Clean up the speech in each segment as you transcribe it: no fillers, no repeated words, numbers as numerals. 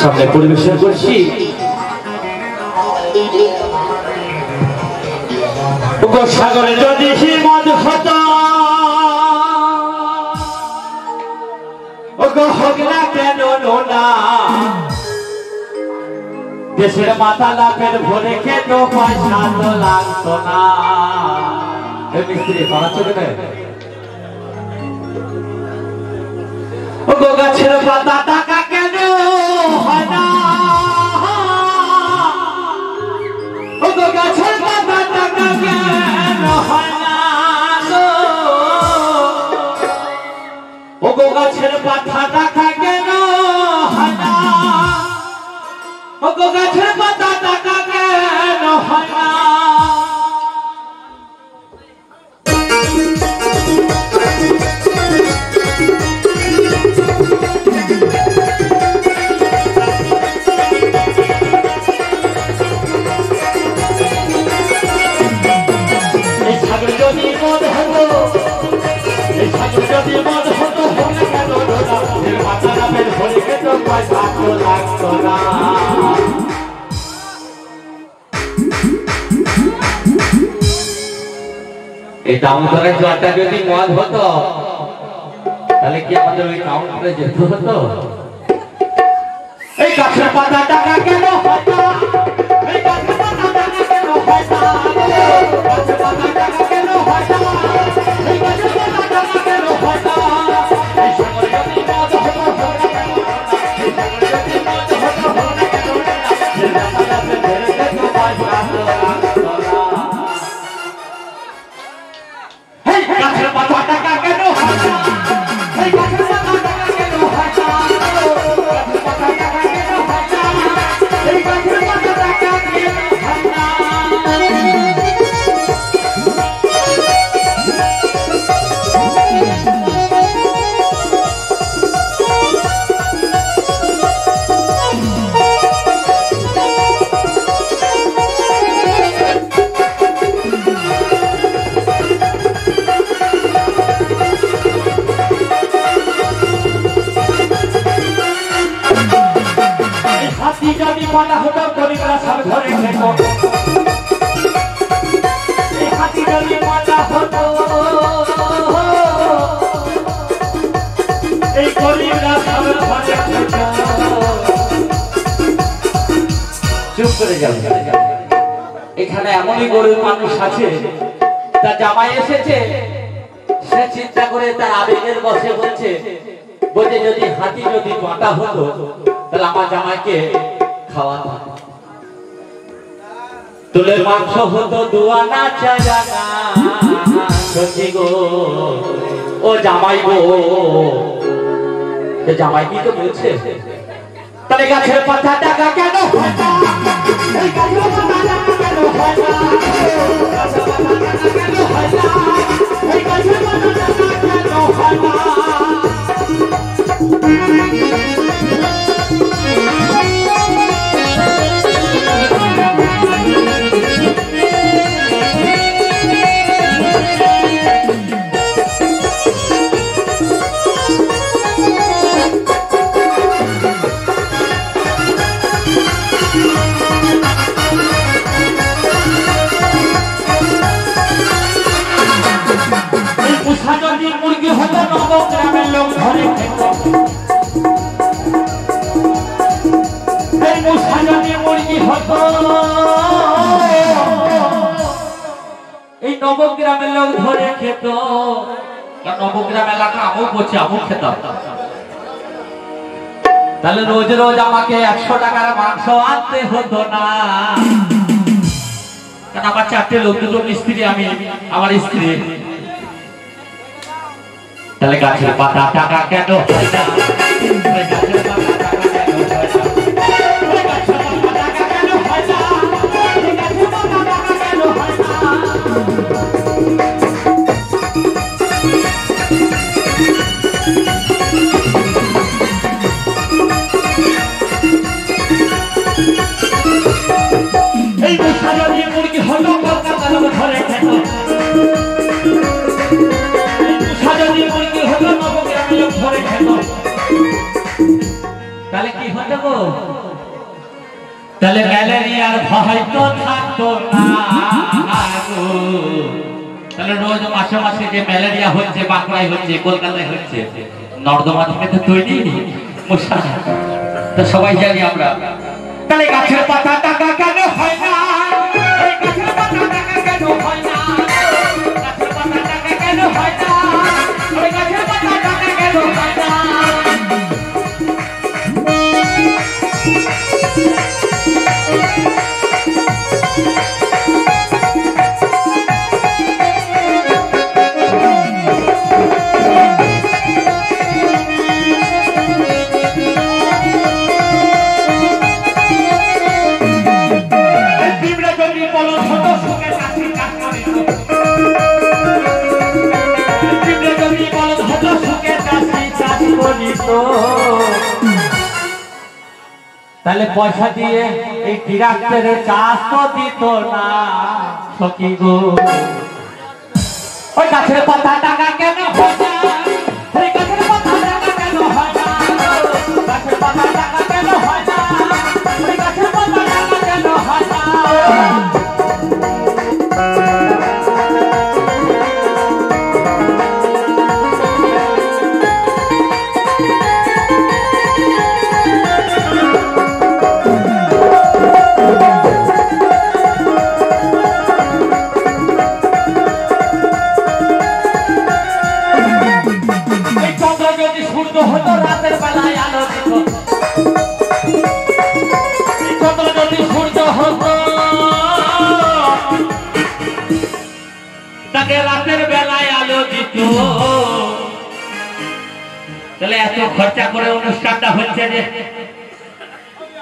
সামনে পরিবেশন করছি সাগরে যদি মদ হতো হোক না কেন নোনা দেশের মাথা লাভের ভরে খেত পয়সা তো লাগতো না মিস্ত্রি পাওয়া চলে গাছের পাতা টাকা কেন হয় না গাছের পাতা টাকা কেন হয় না গাছের পাতা টাকা কেন হয় না গাছের পাতা টাকা কেন হয় না এই টাউনটারে জলটা যদি মদ হতো তাহলে কি আমাদের ওই টাউনটারে যেতে হতো এই গাছের পাতা টাকা কেন হতো এই গাছের পাতা টাকা কেন হতো গাছের পাতা টাকা কেন হতো এই গাছের পাতা টাকা কেন হতো এই সাগরে যদি মদ হতো গাছের পাতা টাকা কেন হয় না এই গাছের পাতা টাকা কেন হয় না গাছের পাতা টাকা কেন হয় না এই গাছের পাতা টাকা কেন হয় না যদি পাতা হতো গরিবরা সব ঘরে খেত এই হাতি যদি পাতা হতো এই গরিবরা সব ঘরে খেত চুপ করে যাও এখানে এমনই গরিব মানুষ আছে তার জামাই এসেছে সে চিন্তা করে তার আবেগের বসে বলছে যদি হাতি যদি পাতা হতো তাহলে আমার জামাইকে খাওয়াতো তুলের মাংস হতো দুয়ানা চারানা সত্যি গো ও জামাই গো জামাই কি তো বলছে তাহলে গাছের পাতা টাকা কেন হয় না এই গাছের পাতা টাকা কেন হয় না গাছের পাতা টাকা কেন হয় না এই গাছের পাতা টাকা কেন হয় না মুরগি হতো নবগ্রামের লোক ঘরে খেত এই মুসা যদি মুরগি হতো এই নবগ্রামের লোক ধরে খেত নবগ্রাম এলাকা আমও করছে আমও খেতাম তাহলে রোজ রোজ আমাকে 100 টাকার মাংস আনতে হতো না কারণ আমার 4টে লোক দুটো মিস্ত্রি আমি আমার স্ত্রী তাহলে গাছের পাতা টাকা কেন হয় না গাছের পাতা টাকা কেন হয় না গাছের পাতা টাকা কেন হয় না গাছের পাতা টাকা কেন হয় না এই মুসা যদি মুরগি হলো কলকাতার ঘরে খেত এই মুসা যদি মুরগি হলো নবগ্রামের ঘরে খেত তাহলে ম্যালেরিয়ার ভয় তো থাকতো না। তাহলে রোজ মাসে মাসে যে ম্যালেরিয়া হচ্ছে, বাঁকুড়ায় হচ্ছে, কলকাতায় হচ্ছে, নর্দমা থেকে তো তৈরি মশা, তো সবাই জানি আমরা। তাহলে গাছের পাতা টাকা কেন হয় না? গাছের পাতা টাকা কেন হয় না? গাছের পাতা টাকা কেন হয় না? গাছের পাতা টাকা কেন হয় না? তাহলে পয়সা দিয়ে এই ট্রাক্টরের চাষ তো দিত না সখী গো। ওই গাছের পাতা টাকা কেন হয় না? গাছের পাতা টাকা কেন হয় না? গাছের পাতা টাকা কেন হয় না? গাছের পাতা টাকা কেন হয় না? রাতের বেলায় আলো দিত, তাহলে এত খরচা করে অনুষ্ঠানটা হচ্ছে যে,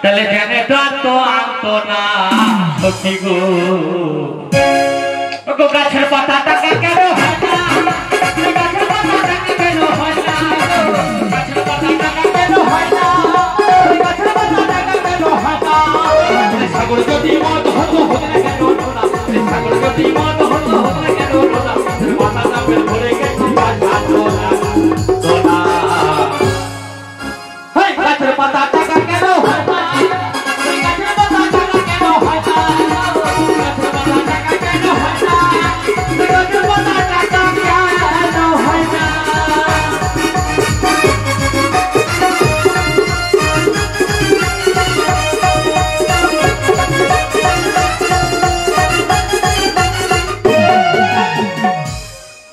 তাহলে জেনারেটর তো আনতো না সখী গো। গাছের পাতা টাকা কেন হয় না? গাছের পাতা টাকা কেন হয় না? গাছের পাতা টাকা কেন হয় না? গাছের পাতা টাকা কেন হয় না? সাগর যদি মত হতো হতো না কেন হতো না? সাগর যদি মত হতো হতো না কেন হতো না? মাথা নামে ভরে গেছে গাছের পাতা টাকা কেন হয় না? গাছের পাতা টাকা কেন হয় না? গাছের পাতা টাকা কেন হয় না? গাছের পাতা টাকা কেন হয় না?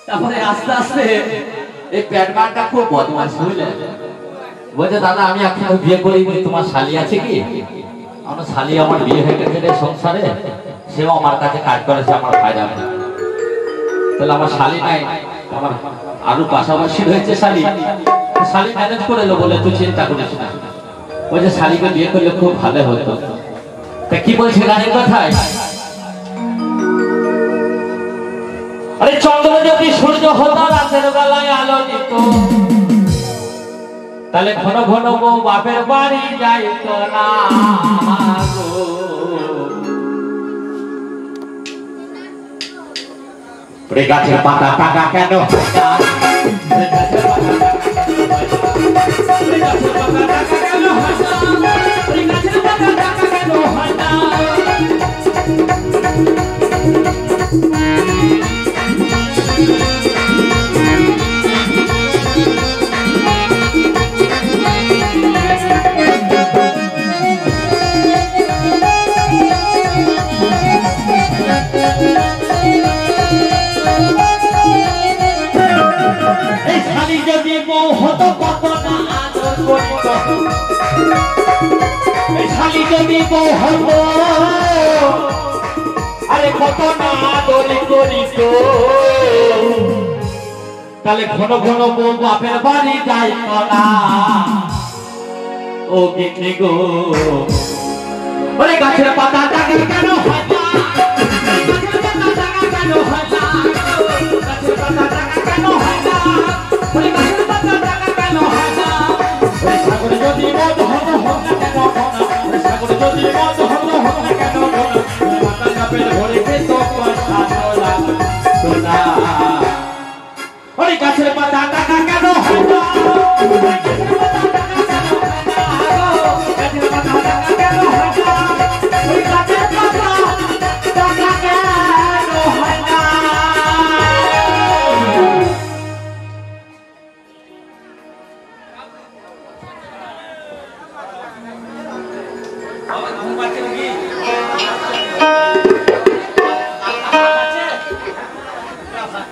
তারপরে আস্তে আস্তে এই প্যাডম্যানটা খুব বদমাশ বুঝলেন। বলছে দাদা আমি এখন বিয়ে করি, তোমার শালি আছে কি? আমার শালি আমার বিয়ে হয়ে গেছে রে সংসারে, সেও আমার কাছে কাজ করেছে, আমার ফায়দা নেই। তাহলে আমার শালি নাই, আমার আরো পাশাপাশি রয়েছে শালি, শালি ম্যানেজ করে এলো বলে তুই চিন্তা করিস না। বলছে শালিকে বিয়ে করলে খুব ভালো হতো। তা কি বলছে গানের কথায়? আরে চন্দ্র যদি সূর্য হতো রাতের বেলায় আলো দিত, তাহলে ঘন ঘন বউ বাপের বাড়ি যাইত না গো। গাছের পাতা টাকা কেন হয় না? গাছের পাতা টাকা কেন হয় না? গাছের পাতা টাকা কেন হয় না? যদি বউ হতো কত না আদর করিত, শালি যদি বউ হতো আরে কত না আদর করিত, তাহলে ঘন ঘন বউ বাপের বাড়ি যাইত না ও গিন্নি গো। ওরে গাছের পাতা টাকা কেন হয় না? গাছের পাতা টাকা কেন হয় না? গাছের পাতা টাকা কেন হয় না? গাছের পাতা টাকা কেন হয় না? সাগর যদি মত হতো হোক না কেন হতো না? সাগর যদি মত হতো হোক না কেন হতো না? মাথা কাপের ভরে খেত পয়সা তোলা তোলা। ওরে গাছের পাতা টাকা কেন হয় না? গাছের পাতা টাকা কেন হয় না? আমার ঘুম পাচ্ছে নাকি